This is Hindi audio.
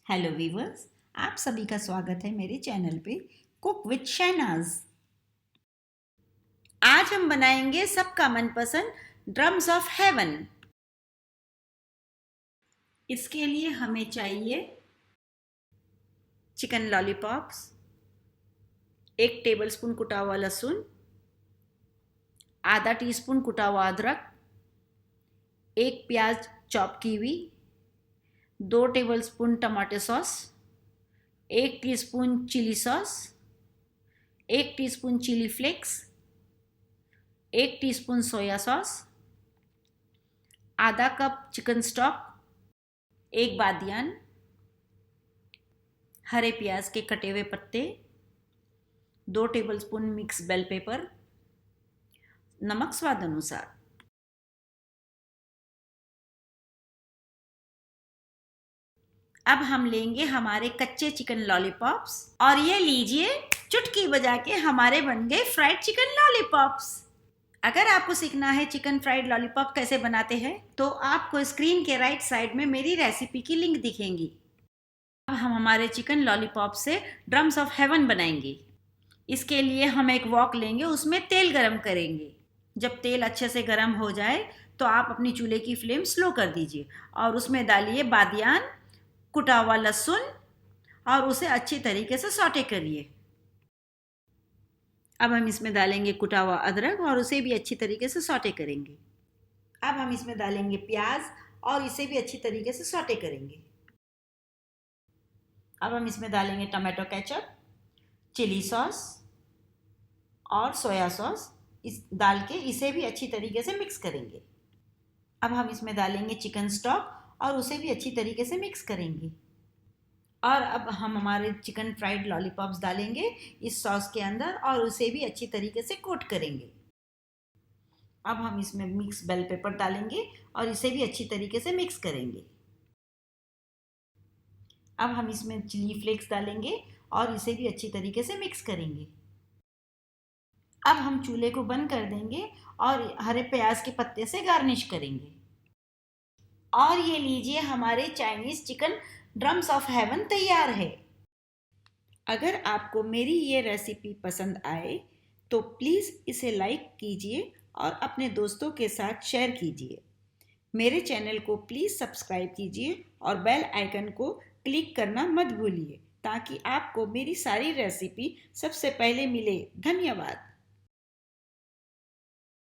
हेलो वीवर्स, आप सभी का स्वागत है मेरे चैनल पे कुक विद शहनाज। आज हम बनाएंगे सबका मनपसंद ड्रम्स ऑफ हेवन। इसके लिए हमें चाहिए चिकन लॉलीपॉप्स, 1 टेबलस्पून कुटा हुआ लहसुन, आधा टीस्पून कुटा हुआ अदरक, 1 प्याज चॉप की हुई, 2 tablespoon tomato sauce, 1 teaspoon chilli sauce, 1 teaspoon chilli flakes, 1 teaspoon soya sauce, आधा कप चिकन स्टॉक, 1 बादियान, हरे प्याज के कटे हुए पत्ते, 2 टेबलस्पून मिक्स बेल पेपर, नमक स्वाद अनुसार। अब हम लेंगे हमारे कच्चे चिकन लॉलीपॉप्स और ये लीजिए, चुटकी बजा के हमारे बन गए फ्राइड चिकन लॉलीपॉप्स। अगर आपको सीखना है चिकन फ्राइड लॉलीपॉप कैसे बनाते हैं तो आपको स्क्रीन के राइट साइड में मेरी रेसिपी की लिंक दिखेंगी। अब हम हमारे चिकन लॉलीपॉप से ड्रम्स ऑफ हेवन बनाएंगे। इसके लिए हम एक वॉक लेंगे, उसमें तेल गरम करेंगे। जब तेल अच्छे से गरम हो जाए तो आप अपनी चूल्हे की फ्लेम स्लो कर दीजिए और उसमें डालिए बादियान, कुटा हुआ लहसुन और उसे अच्छी तरीके से सौटे करिए। अब हम इसमें डालेंगे कुटा हुआ अदरक और उसे भी अच्छी तरीके से सौटे करेंगे। अब हम इसमें डालेंगे प्याज और इसे भी अच्छी तरीके से सौटे करेंगे। अब हम इसमें डालेंगे टमाटो केचप, चिली सॉस और सोया सॉस इस डाल के इसे भी अच्छी तरीके से मिक्स करेंगे। अब हम इसमें डालेंगे चिकन स्टॉक और उसे भी अच्छी तरीके से मिक्स करेंगे। और अब हम हमारे चिकन फ्राइड लॉलीपॉप्स डालेंगे इस सॉस के अंदर और उसे भी अच्छी तरीके से कोट करेंगे। अब हम इसमें मिक्स बेल पेपर डालेंगे और इसे भी अच्छी तरीके से मिक्स करेंगे। अब हम इसमें चिली फ्लेक्स डालेंगे और इसे भी अच्छी तरीके से मिक्स करेंगे। अब हम चूल्हे को बंद कर देंगे और हरे प्याज के पत्ते से गार्निश करेंगे। और ये लीजिए, हमारे Chinese chicken drums of haven तैयार है। अगर आपको मेरी ये रेसिपी पसंद आए तो प्लीज़ इसे लाइक कीजिए और अपने दोस्तों के साथ शेयर कीजिए। मेरे चैनल को प्लीज़ सब्सक्राइब कीजिए और बेल आइकन को क्लिक करना मत भूलिए ताकि आपको मेरी सारी रेसिपी सबसे पहले मिले। धन्यवाद।